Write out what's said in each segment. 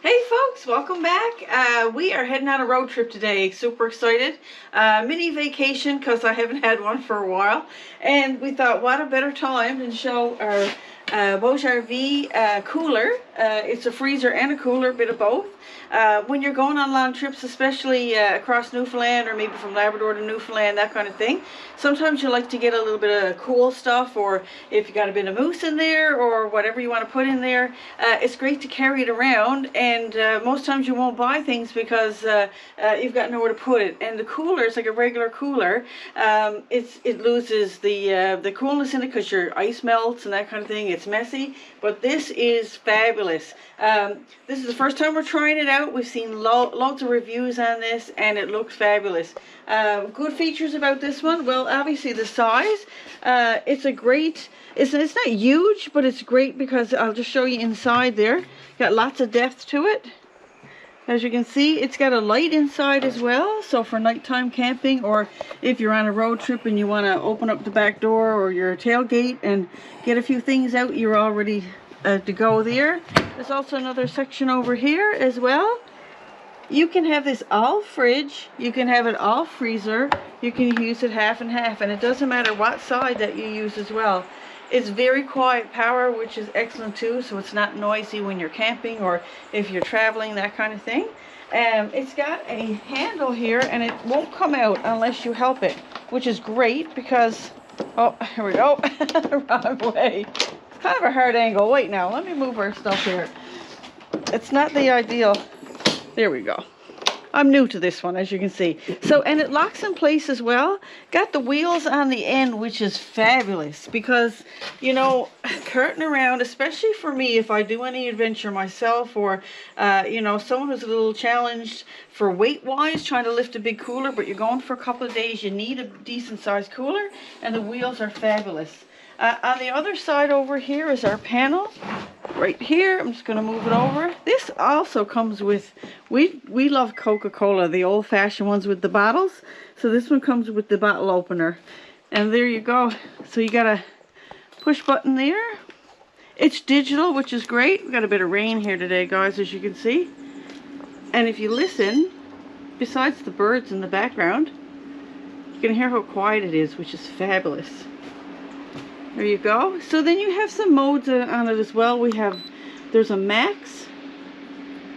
Hey folks, welcome back. We are heading on a road trip today. Super excited. Mini vacation because I haven't had one for a while. And we thought what a better time than show our BougeRV cooler. It's a freezer and a cooler, a bit of both. When you're going on long trips, especially across Newfoundland or maybe from Labrador to Newfoundland, that kind of thing, sometimes you like to get a little bit of cool stuff, or if you got a bit of mousse in there or whatever you want to put in there, it's great to carry it around. And most times you won't buy things because you've got nowhere to put it. And the cooler is like a regular cooler. It loses the coolness in it because your ice melts and that kind of thing. It's messy, but this is fabulous. This is the first time we're trying it out. We've seen loads of reviews on this and it looks fabulous. Good features about this one, well, obviously the size. It's a great, it's not huge, but it's great because I'll just show you inside there. Got lots of depth to it. As you can see, it's got a light inside as well, so for nighttime camping, or if you're on a road trip and you want to open up the back door or your tailgate and get a few things out, you're all ready to go there. There's also another section over here as well. You can have this all fridge, you can have it all freezer, you can use it half and half, and it doesn't matter what side that you use as well. It's very quiet power, which is excellent too, so it's not noisy when you're camping or if you're traveling, that kind of thing. It's got a handle here and it won't come out unless you help it, which is great because, oh, here we go, wrong way. It's kind of a hard angle. Wait now, let me move our stuff here. It's not the ideal. There we go. I'm new to this one, as you can see. So, and it locks in place as well. Got the wheels on the end, which is fabulous because, you know, carting around, especially for me, if I do any adventure myself, or, you know, someone who's a little challenged for weight-wise, trying to lift a big cooler, but you're going for a couple of days, you need a decent-sized cooler, and the wheels are fabulous. On the other side over here is our panel. Right here, I'm just going to move it over. This also comes with, we love Coca-Cola, the old-fashioned ones with the bottles. So this one comes with the bottle opener. And there you go. So you got a push button there. It's digital, which is great. We got a bit of rain here today, guys, as you can see. And if you listen, besides the birds in the background, you can hear how quiet it is, which is fabulous. There you go. So then you have some modes on it as well. There's a max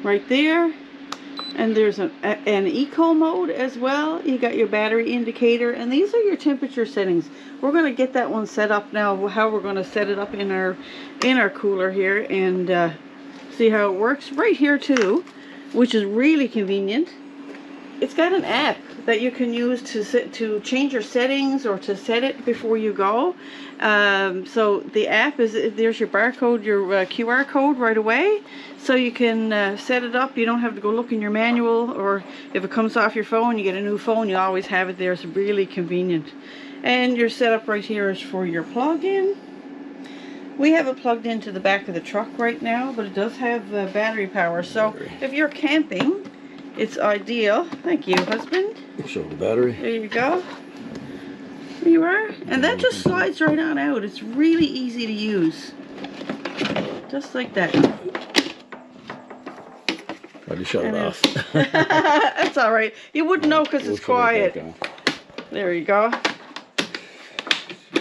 right there, and there's an eco mode as well. You got your battery indicator, and these are your temperature settings. We're going to get that one set up now, how we're going to set it up in our cooler here, and see how it works right here too, which is really convenient. It's got an app that you can use to change your settings or to set it before you go. So the app is, there's your barcode, your QR code right away. So you can set it up. You don't have to go look in your manual, or if it comes off your phone, you get a new phone, you always have it there. It's really convenient. And your setup right here is for your plug-in. We have it plugged into the back of the truck right now, but it does have battery power. So if you're camping, it's ideal. Thank you, husband. Show the battery. There you go. There you are. And that just slides right on out. It's really easy to use. Just like that. Tried to shut it off. That's all right. You wouldn't know because it's quiet. There you go.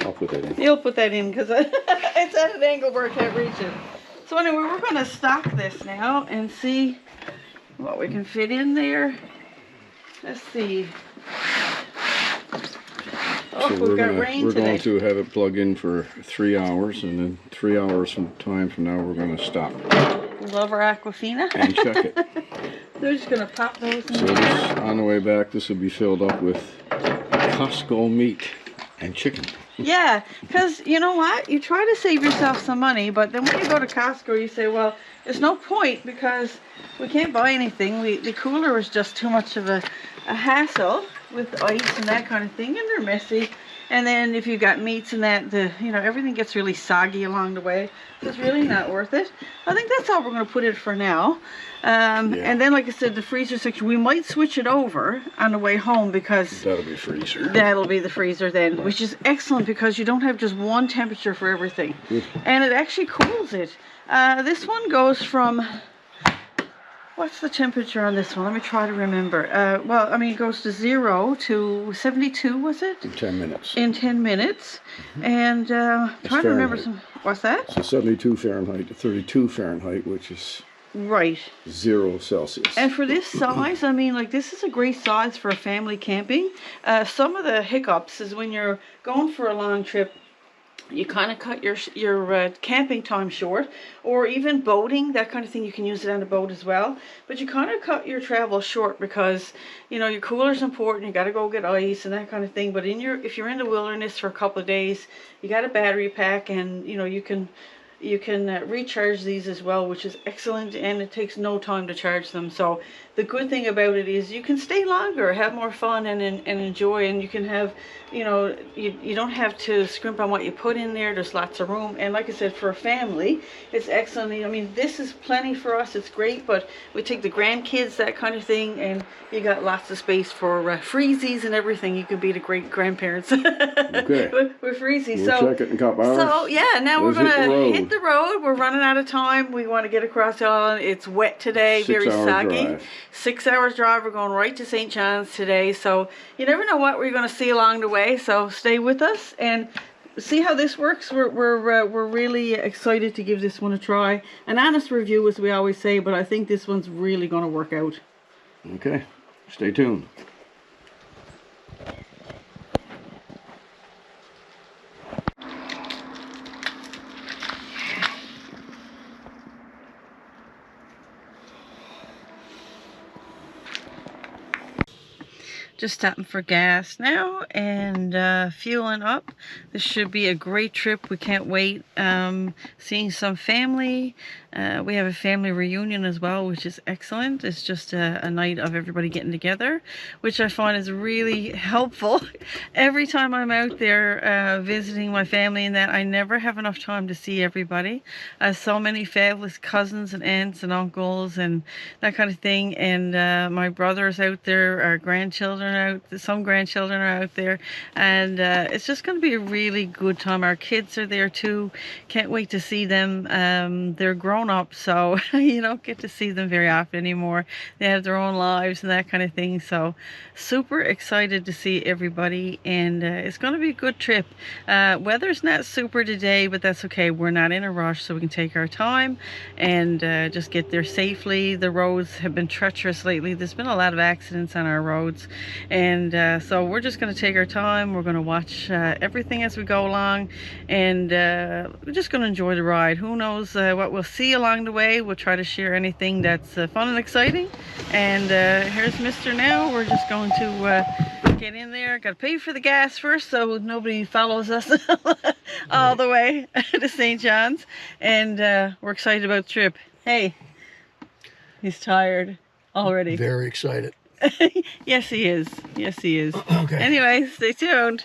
I'll put that in. You'll put that in because it's at an angle where I can't reach it. So anyway, we're going to stock this now and see what we can fit in there. Let's see. Oh, so we've got rain today. We're going to have it plugged in for 3 hours, and then 3 hours from now we're going to stop. We love our Aquafina. And check it. They're just going to pop those in So there. this, on the way back, this will be filled up with Costco meat and chicken. Yeah, because you know what? You try to save yourself some money, but then when you go to Costco, you say, well, there's no point because we can't buy anything. The cooler is just too much of a hassle with ice and that kind of thing, and they're messy. And then if you've got meats and that, everything gets really soggy along the way. So it's really not worth it. I think that's all we're going to put it for now. And then, like I said, the freezer section, we might switch it over on the way home because that'll be freezer. That'll be the freezer then, which is excellent because you don't have just one temperature for everything. And it actually cools it. This one goes from What's the temperature on this one? Let me try to remember. Well, I mean, it goes to 0 to 72, was it? In 10 minutes. In 10 minutes. And trying to remember some. What's that? So 72 Fahrenheit to 32 Fahrenheit, which is right 0 Celsius. And for this size, I mean, like, this is a great size for a family camping. Some of the hiccups is when you're going for a long trip, you kind of cut your camping time short, or even boating, that kind of thing. You can use it on a boat as well, but you kind of cut your travel short because, you know, your cooler's important. You got to go get ice and that kind of thing. But if you're in the wilderness for a couple of days, you got a battery pack, and you know, you can recharge these as well, which is excellent, and it takes no time to charge them. So the good thing about it is you can stay longer, have more fun, and enjoy, and you can have, you know, you don't have to scrimp on what you put in there. There's lots of room, and like I said, for a family, it's excellent. I mean, this is plenty for us. It's great, but we take the grandkids, that kind of thing, and you got lots of space for freezies and everything. You can be the great grandparents. Okay. with freezies. We'll check it in a couple hours. So yeah, now we're Let's gonna hit the road. We're running out of time. We want to get across the island. It's wet today, very 6 hour saggy. drive. 6 hours drive. We're going right to St. John's today. So you never know what we're going to see along the way. So stay with us and see how this works. We're really excited to give this one a try. An honest review, as we always say, but I think this one's really going to work out. Okay, stay tuned. Just stopping for gas now and fueling up. This should be a great trip. We can't wait. Seeing some family. We have a family reunion as well, which is excellent. It's just a night of everybody getting together, which I find is really helpful. Every time I'm out there visiting my family and that, I never have enough time to see everybody. So many fabulous cousins and aunts and uncles and that kind of thing. And my brother's out there, our grandchildren some grandchildren are out there, and it's just going to be a really good time. Our kids are there too. Can't wait to see them. They're grown up, so you don't get to see them very often anymore. They have their own lives and that kind of thing. So super excited to see everybody, and it's going to be a good trip. Weather's not super today, but that's okay. We're not in a rush, so we can take our time and just get there safely. The roads have been treacherous lately. There's been a lot of accidents on our roads. And so we're just going to take our time. We're going to watch everything as we go along, and we're just going to enjoy the ride. Who knows what we'll see along the way. We'll try to share anything that's fun and exciting. And here's Mr. now. We're just going to get in there. Got to pay for the gas first so nobody follows us all the way to St. John's. And we're excited about the trip. Hey, he's tired already. Very excited. Yes, he is. Yes, he is. Okay. Anyway, stay tuned.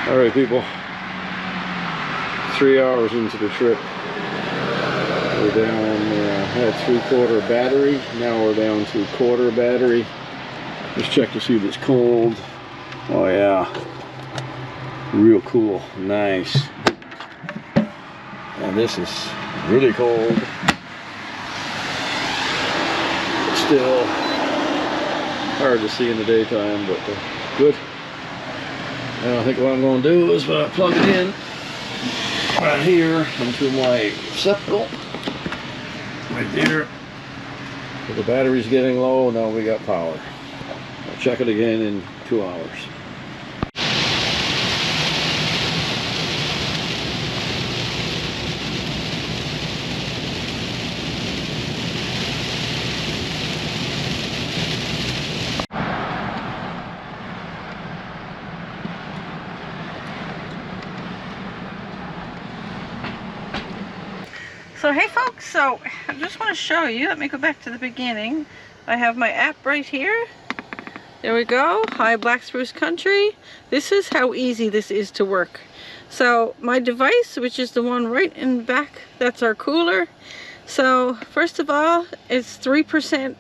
All right, people. 3 hours into the trip. We're down, had 3/4 battery. Now we're down to 1/4 battery. Just check to see if it's cold. Oh yeah, real cool, nice. And this is really cold. Still hard to see in the daytime, but good. And I think what I'm going to do is plug it in right here into my receptacle. Right there. So the battery's getting low, now we got power. I'll check it again in 2 hours. So hey folks, so I just want to show you, let me go back to the beginning. I have my app right here. There we go, Hi Black Spruce Country. This is how easy this is to work. So my device, which is the one right in the back, that's our cooler. So first of all, it's 3%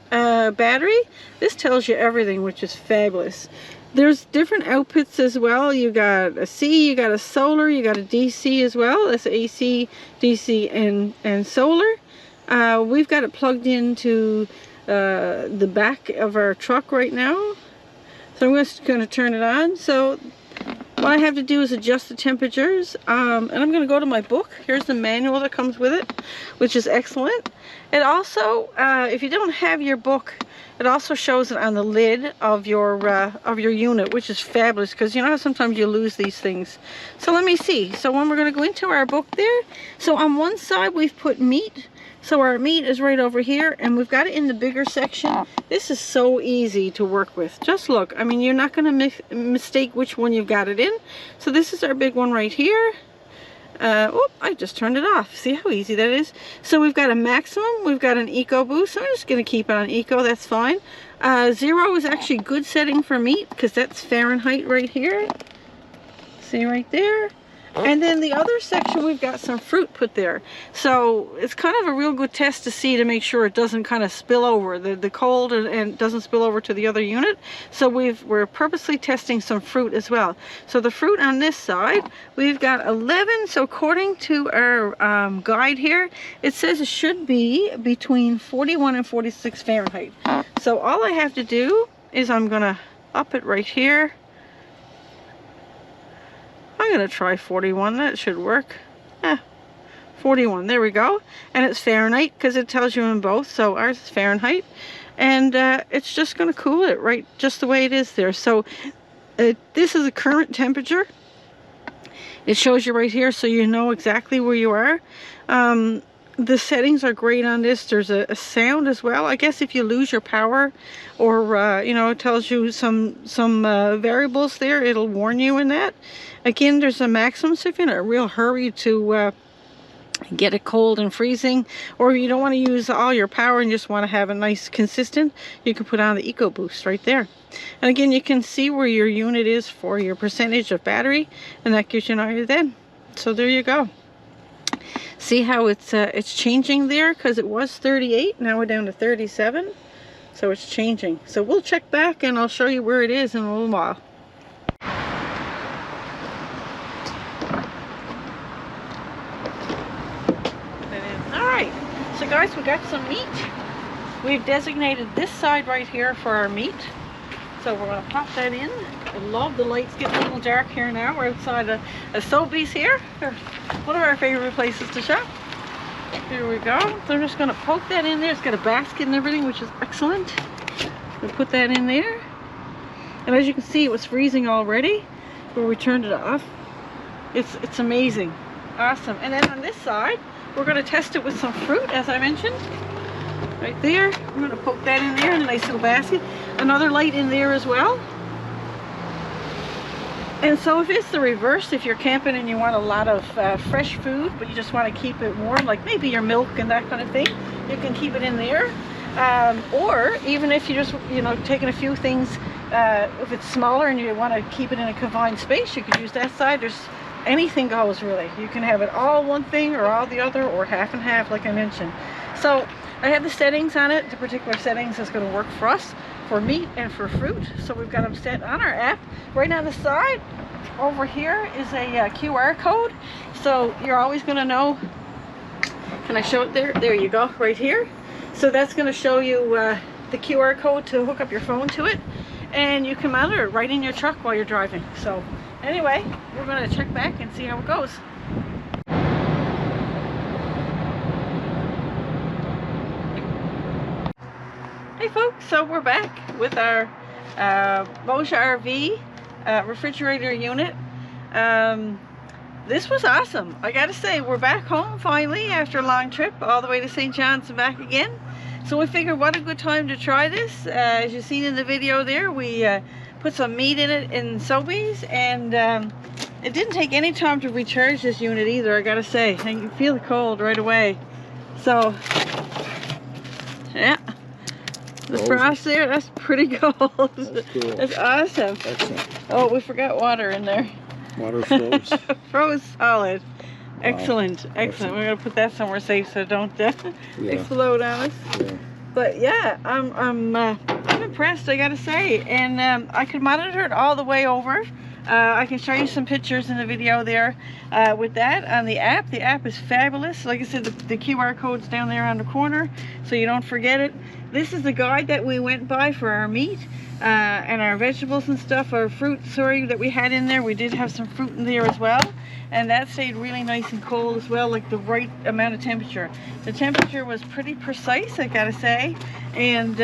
battery. This tells you everything, which is fabulous. There's different outputs as well. You got a C, you got a solar, you got a DC as well. That's AC, DC, and solar. We've got it plugged into the back of our truck right now. So I'm just going to turn it on. So what I have to do is adjust the temperatures, and I'm going to go to my book. Here's the manual that comes with it, which is excellent. It also, if you don't have your book, it also shows it on the lid of your unit, which is fabulous, because you know how sometimes you lose these things. So let me see. So when we're going to go into our book there, so on one side we've put meat. So our meat is right over here, and we've got it in the bigger section. This is so easy to work with. Just look. I mean, you're not going to mistake which one you've got it in. So this is our big one right here. Oh, I just turned it off. See how easy that is? So we've got a maximum. We've got an eco boost. I'm just going to keep it on eco. That's fine. 0 is actually good setting for meat, because that's Fahrenheit right here. See right there? And then the other section, we've got some fruit put there. So it's kind of a real good test to see, to make sure it doesn't kind of spill over the cold, and doesn't spill over to the other unit. So we're purposely testing some fruit as well. So the fruit on this side, we've got 11. So according to our guide here, it says it should be between 41 and 46 Fahrenheit. So all I have to do is I'm gonna up it right here. I'm going to try 41. That should work. 41. There we go. And it's Fahrenheit, because it tells you in both. So ours is Fahrenheit. And it's just going to cool it right just the way it is there. So this is the current temperature. It shows you right here, so you know exactly where you are. The settings are great on this. There's a sound as well. I guess if you lose your power, or you know, it tells you some variables there, it'll warn you in that. Again, there's a maximum, so if you're in a real hurry to get it cold and freezing, or you don't want to use all your power and just want to have a nice consistent, you can put on the Eco Boost right there. And again, you can see where your unit is for your percentage of battery, and that gives you an idea then. So there you go. See how it's changing there, because it was 38, now we're down to 37. So it's changing. So we'll check back and I'll show you where it is in a little while. Alright, so guys, we got some meat. We've designated this side right here for our meat. So we're going to pop that in. I love the lights getting a little dark here now. We're outside a Sobeys here. One of our favorite places to shop. Here we go. So I'm just going to poke that in there. It's got a basket and everything, which is excellent. We'll put that in there. And as you can see, it was freezing already where we turned it off. It's amazing. Awesome. And then on this side, we're going to test it with some fruit, as I mentioned. Right there. I'm going to poke that in there in a nice little basket. Another light in there as well. And so if it's the reverse, if you're camping and you want a lot of fresh food, but you just want to keep it warm, like maybe your milk and that kind of thing, you can keep it in there. Or even if you just, you know, taking a few things, if it's smaller and you want to keep it in a confined space, you could use that side. There's anything goes really. You can have it all one thing or all the other, or half and half, like I mentioned. So I have the settings on it. The particular settings is going to work for us, for meat and for fruit. So we've got them set on our app. Right on the side over here is a QR code. So you're always going to know. Can I show it there? There you go, right here. So that's going to show you the QR code to hook up your phone to it. And you can monitor it right in your truck while you're driving. So anyway, we're going to check back and see how it goes. Hey folks, so we're back with our BougeRV refrigerator unit. This was awesome. I gotta say, we're back home finally after a long trip all the way to St. John's and back again. So we figured what a good time to try this. As you've seen in the video there, we put some meat in it in Sobeys, and it didn't take any time to recharge this unit either, I gotta say. And you can feel the cold right away. So yeah. The frost there, that's pretty cold. That's cool. That's awesome. Excellent. Oh, we forgot water in there. Water froze. Froze solid. Excellent, excellent. We're gonna put that somewhere safe so it don't Yeah. explode on us. Yeah. But yeah, I'm impressed, I gotta say, and I could monitor it all the way over. I can show you some pictures in the video there with that on the app. The app is fabulous. Like I said, the QR code's down there on the corner, so you don't forget it. This is the guide that we went by for our meat and our vegetables and stuff, our fruit, sorry, that we had in there. We did have some fruit in there as well, and that stayed really nice and cold as well, like the right amount of temperature. The temperature was pretty precise, I gotta say, and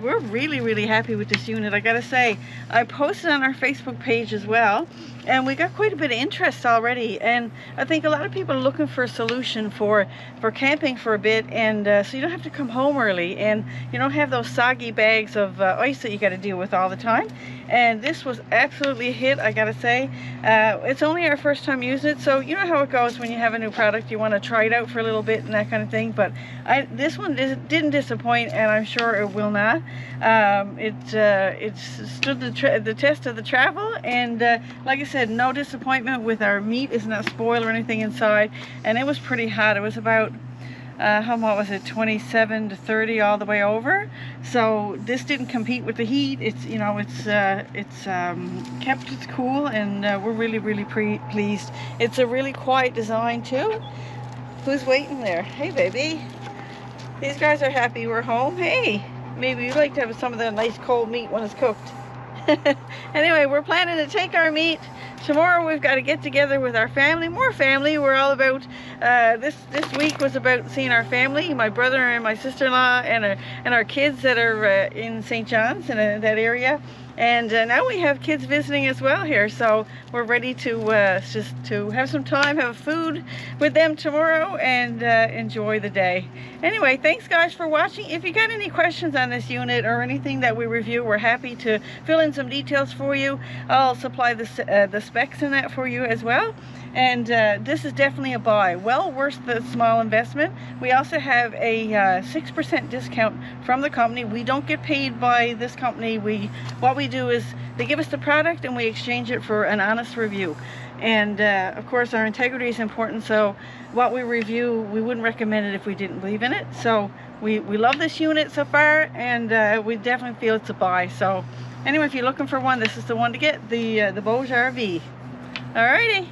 we're really happy with this unit. I gotta say, I posted on our Facebook page as well, and we got quite a bit of interest already, and I think a lot of people are looking for a solution for camping for a bit, and so you don't have to come home early, and you don't have those soggy bags of ice that you got to deal with all the time. And this was absolutely a hit, I gotta say. It's only our first time using it, so you know how it goes when you have a new product. You want to try it out for a little bit and that kind of thing, but this one didn't disappoint, and I'm sure it will not. It stood the test of the travel, and like I said, no disappointment with our meat. It's not spoiled or anything inside, and it was pretty hot. It was about how much was it, 27 to 30 all the way over. So this didn't compete with the heat. It's, you know, it's kept it cool, and we're really pleased. It's a really quiet design too. Who's waiting there? Hey baby, these guys are happy we're home. Hey, maybe you'd like to have some of that nice cold meat when it's cooked. Anyway, we're planning to take our meat tomorrow. We've got to get together with our family, more family. We're all about this week was about seeing our family, my brother and my sister-in-law, and our kids that are in St. John's in that area. And now we have kids visiting as well here, so we're ready to just to have some time, have food with them tomorrow, and enjoy the day. Anyway, thanks guys for watching. If you got any questions on this unit or anything that we review, we're happy to fill in some details for you. I'll supply the specs in that for you as well. And this is definitely a buy, well worth the small investment. We also have a 6% discount from the company. We don't get paid by this company. What we do is they give us the product and we exchange it for an honest review. And of course our integrity is important, so what we review, we wouldn't recommend it if we didn't believe in it. So we love this unit so far, and we definitely feel it's a buy. So anyway, if you're looking for one, this is the one to get, the BougeRV. Alrighty.